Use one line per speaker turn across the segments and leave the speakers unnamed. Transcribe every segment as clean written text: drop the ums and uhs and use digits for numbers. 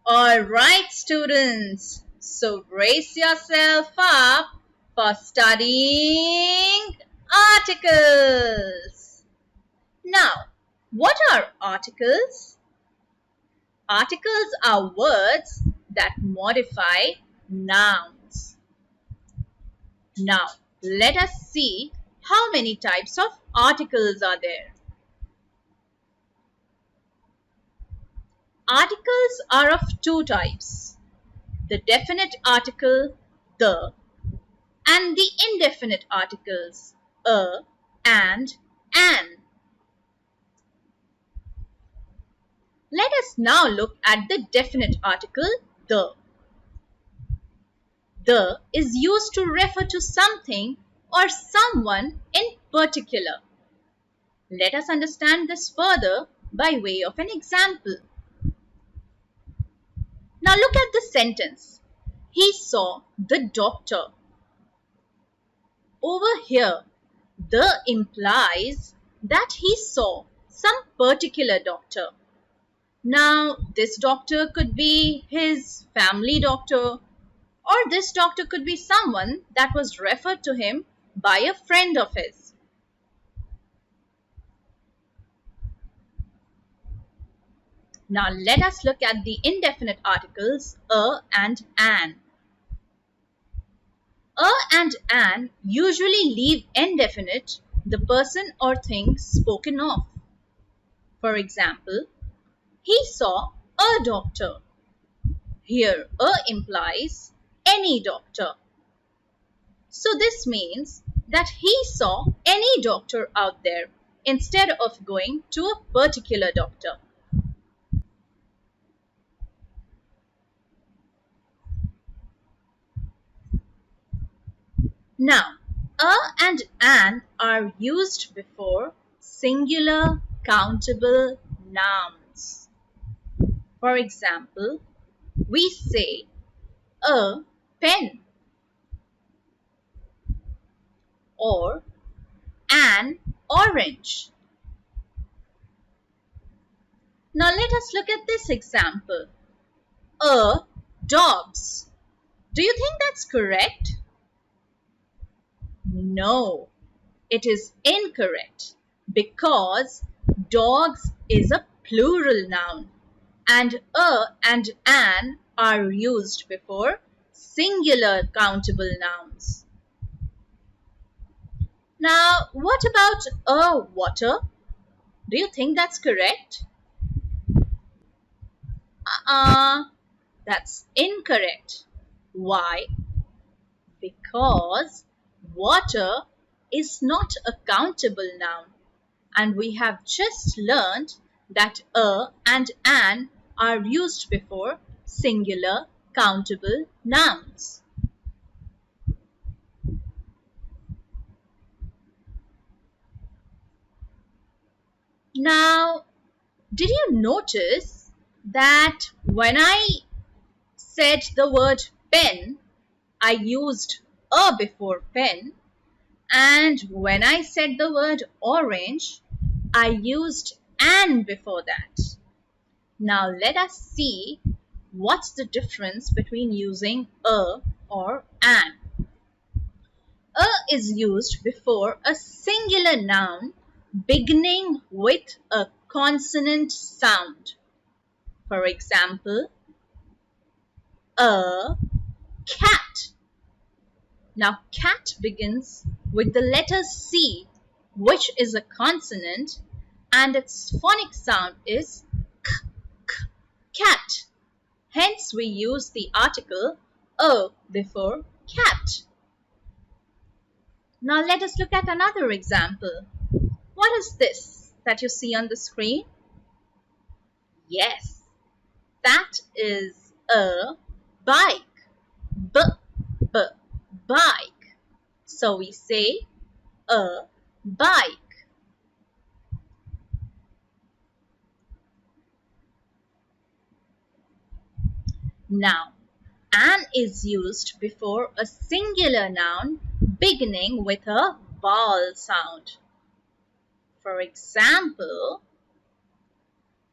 Alright, students. So brace yourself up for studying articles. Now, what are articles? Articles are words that modify nouns. Now, let us see how many types of articles are there. Articles are of two types, the definite article the and the indefinite articles a and an. Let us now look at the definite article the. The is used to refer to something or someone in particular. Let us understand this further by way of an example. Now look at the sentence. He saw the doctor. Over here, the implies that he saw some particular doctor. Now, this doctor could be his family doctor, or this doctor could be someone that was referred to him by a friend of his. Now, let us look at the indefinite articles a and an. A and an usually leave indefinite the person or thing spoken of. For example, he saw a doctor. Here, a implies any doctor. So this means that he saw any doctor out there instead of going to a particular doctor. Now, a and an are used before singular countable nouns. For example, we say a pen or an orange. Now let us look at this example. A dogs. Do you think that's correct? No, it is incorrect because dogs is a plural noun and a and an are used before singular countable nouns. Now, what about a water? Do you think that's correct? That's incorrect. Why? Because water is not a countable noun and we have just learned that a and an are used before singular countable nouns. Now, did you notice that when I said the word pen, I used a before pen, and when I said the word orange, I used an before that. Now let us see what's the difference between using a or an. A is used before a singular noun beginning with a consonant sound. For example, a cat. Now, cat begins with the letter C, which is a consonant, and its phonic sound is k, k, cat. Hence, we use the article a before cat. Now, let us look at another example. What is this that you see on the screen? Yes, that is a bike. Bike. So we say a bike. Now, an is used before a singular noun beginning with a vowel sound. For example,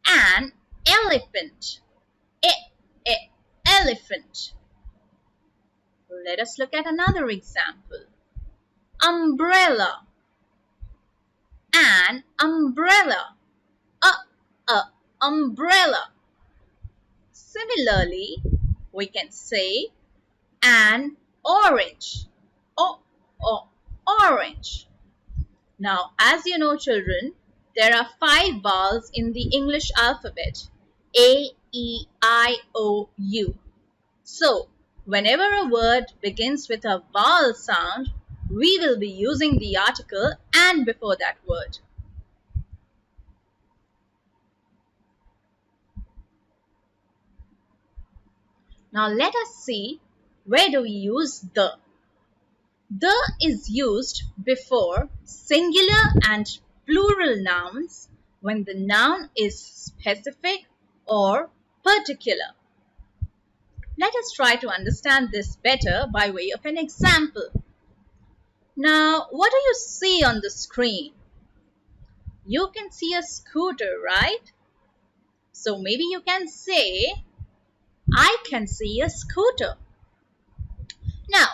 an elephant. elephant. Let us look at another example. Umbrella. An umbrella. A umbrella. Similarly, we can say an orange. Orange. Now, as you know, children, there are 5 vowels in the English alphabet: A, E, I, O, U. So, whenever a word begins with a vowel sound, we will be using the article "and" before that word. Now let us see, where do we use the? The is used before singular and plural nouns when the noun is specific or particular. Let us try to understand this better by way of an example. Now, what do you see on the screen? You can see a scooter, right? So maybe you can say, I can see a scooter. Now,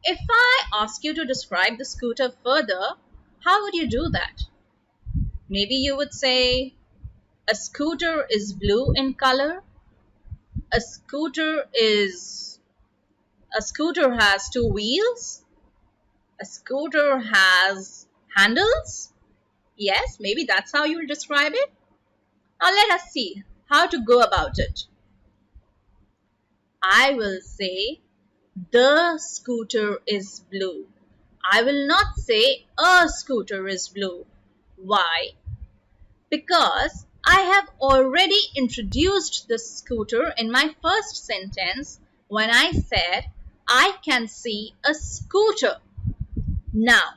if I ask you to describe the scooter further, how would you do that? Maybe you would say, a scooter is blue in color. A scooter has 2 wheels. A scooter has handles. Yes, maybe that's how you will describe it. Now let us see how to go about it. I will say, the scooter is blue. I will not say a scooter is blue. Why? Because I have already introduced the scooter in my first sentence when I said, I can see a scooter. Now,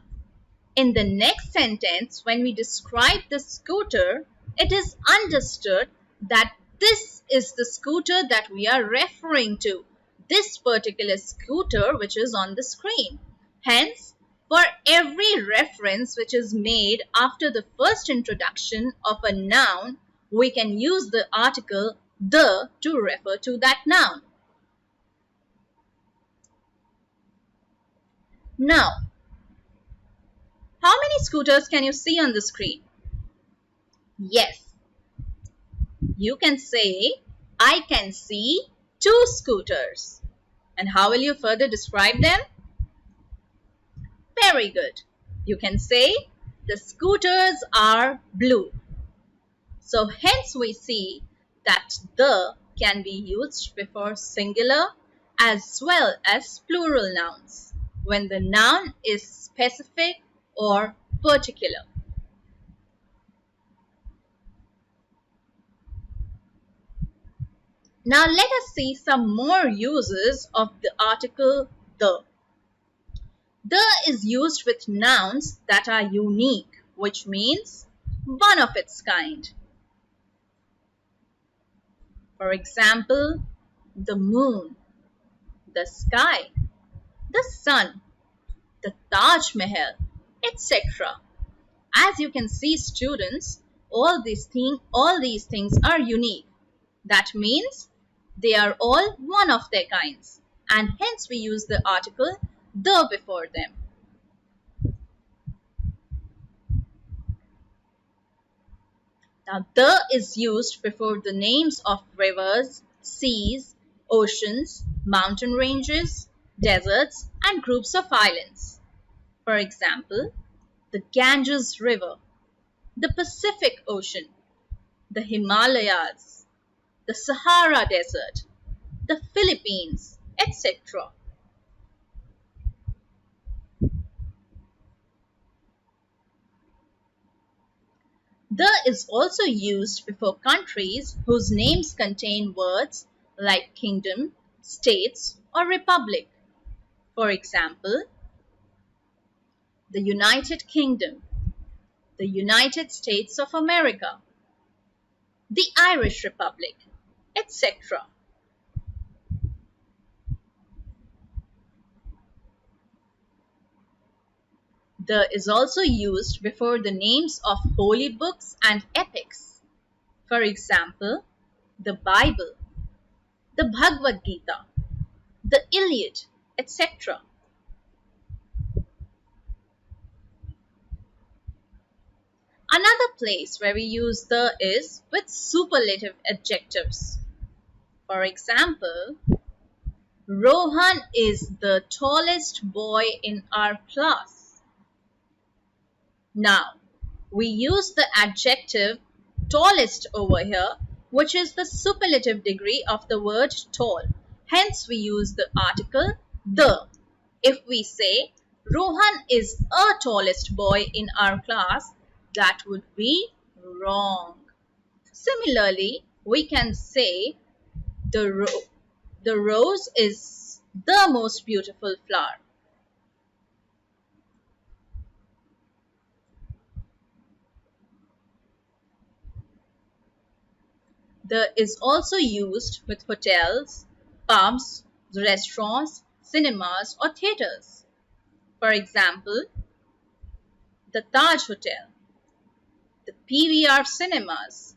in the next sentence, when we describe the scooter, it is understood that this is the scooter that we are referring to, this particular scooter which is on the screen. Hence, for every reference which is made after the first introduction of a noun, we can use the article the to refer to that noun. Now, how many scooters can you see on the screen? Yes, you can say, I can see 2 scooters. And how will you further describe them? Very good. You can say, the scooters are blue. So hence we see that the can be used before singular as well as plural nouns when the noun is specific or particular. Now let us see some more uses of the article the. The is used with nouns that are unique, which means one of its kind. For example, the moon, the sky, the sun, the Taj Mahal, etc. As you can see, students, all these things are unique. That means they are all one of their kinds, and hence we use the article the before them. Now, the is used before the names of rivers, seas, oceans, mountain ranges, deserts, and groups of islands. For example, the Ganges River, the Pacific Ocean, the Himalayas, the Sahara Desert, the Philippines, etc. The is also used before countries whose names contain words like kingdom, states, or republic. For example, the United Kingdom, the United States of America, the Irish Republic, etc. The is also used before the names of holy books and epics. For example, the Bible, the Bhagavad Gita, the Iliad, etc. Another place where we use the is with superlative adjectives. For example, Rohan is the tallest boy in our class. Now, we use the adjective tallest over here, which is the superlative degree of the word tall. Hence, we use the article the. If we say Rohan is a tallest boy in our class, that would be wrong. Similarly, we can say the rose is the most beautiful flower. The is also used with hotels, pubs, restaurants, cinemas, or theaters. For example, the Taj Hotel, the PVR cinemas,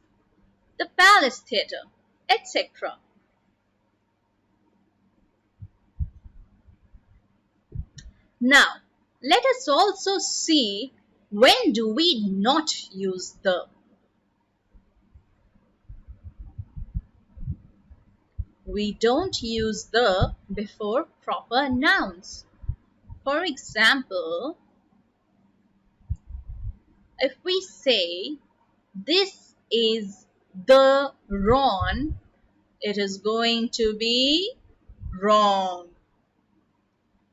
the Palace Theatre, etc. Now, let us also see when do we not use the. We don't use the before proper nouns. For example, if we say this is the Ron, it is going to be wrong.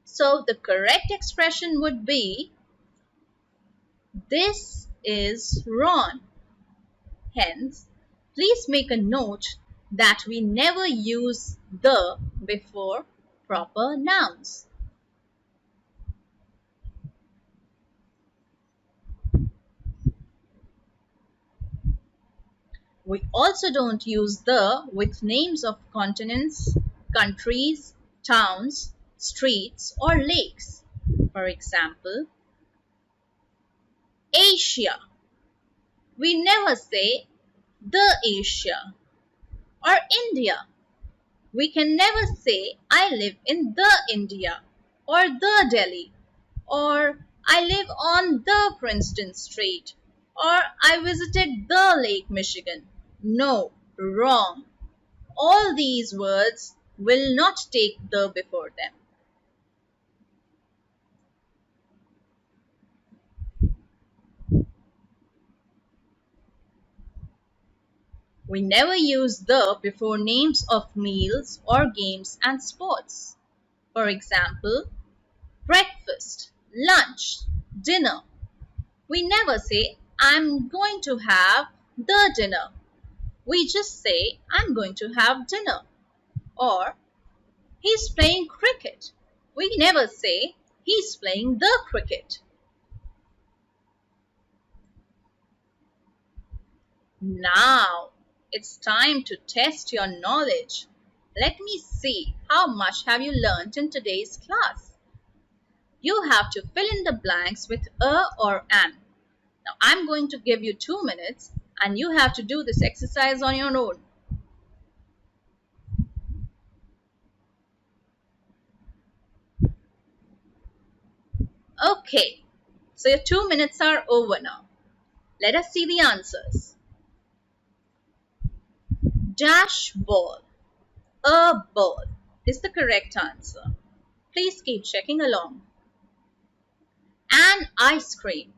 So the correct expression would be this is Ron. Hence, please make a note that we never use the before proper nouns. We also don't use the with names of continents, countries, towns, streets, or lakes. For example, Asia. We never say the Asia. Or India. We can never say I live in the India or the Delhi or I live on the Princeton Street or I visited the Lake Michigan. No, wrong. All these words will not take the before them. We never use the before names of meals or games and sports. For example, breakfast, lunch, dinner. We never say, I'm going to have the dinner. We just say, I'm going to have dinner. Or, he's playing cricket. We never say, he's playing the cricket. Now, it's time to test your knowledge. Let me see how much have you learned in today's class. You have to fill in the blanks with a or an. Now, I'm going to give you 2 minutes and you have to do this exercise on your own. Okay, so your 2 minutes are over now. Let us see the answers. Dash ball. A ball is the correct answer. Please keep checking along. An ice cream.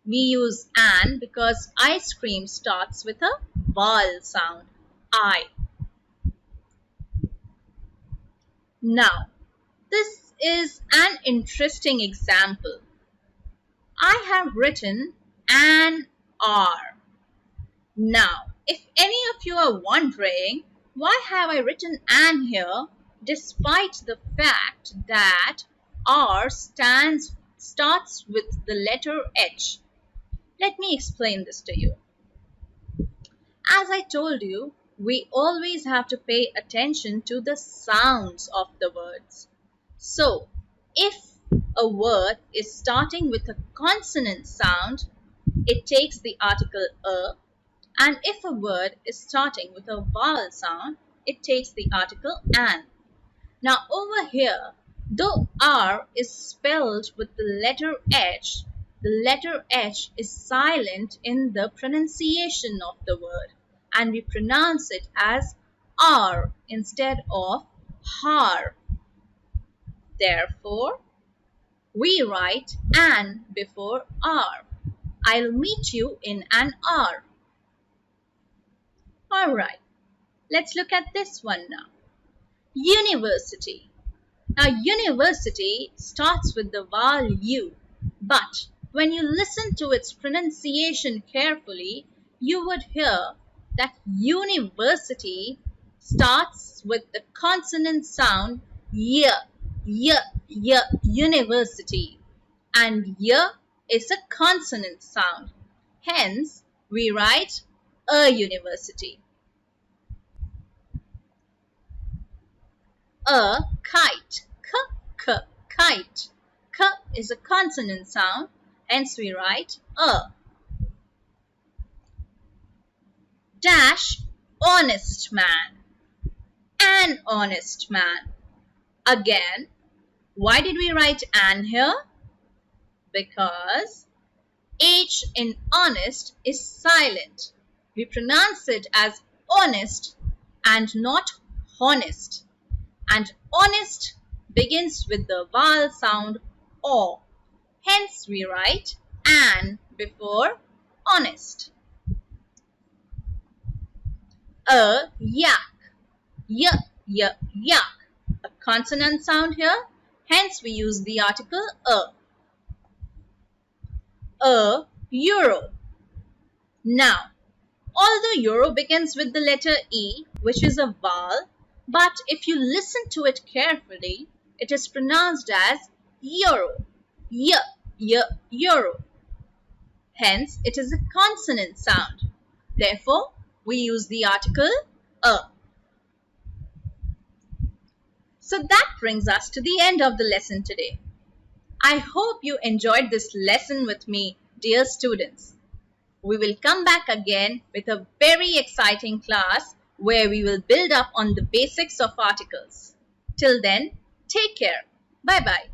We use an because ice cream starts with a vowel sound, I. Now, this is an interesting example. I have written an R. Now, if any of you are wondering, why have I written an here despite the fact that R starts with the letter H? Let me explain this to you. As I told you, we always have to pay attention to the sounds of the words. So, if a word is starting with a consonant sound, it takes the article a, and if a word is starting with a vowel sound, it takes the article an. Now over here, though R is spelled with the letter H is silent in the pronunciation of the word, and we pronounce it as R instead of har. Therefore, we write an before R. I'll meet you in an hour. Alright, let's look at this one now. University. Now, university starts with the vowel U, but when you listen to its pronunciation carefully, you would hear that university starts with the consonant sound y, university, and y is a consonant sound. Hence, we write a university. A kite, kite. K is a consonant sound, hence we write a. Dash, honest man, an honest man. Again, why did we write an here? Because H in honest is silent. We pronounce it as honest and not honest. And honest begins with the vowel sound O. Hence we write an before honest. A yak, yak. A consonant sound here, hence we use the article a. A euro. Now, although euro begins with the letter E, which is a vowel, but if you listen to it carefully, it is pronounced as euro, euro. Hence, it is a consonant sound. Therefore, we use the article a. So that brings us to the end of the lesson today. I hope you enjoyed this lesson with me, dear students. We will come back again with a very exciting class where we will build up on the basics of articles. Till then, take care. Bye-bye.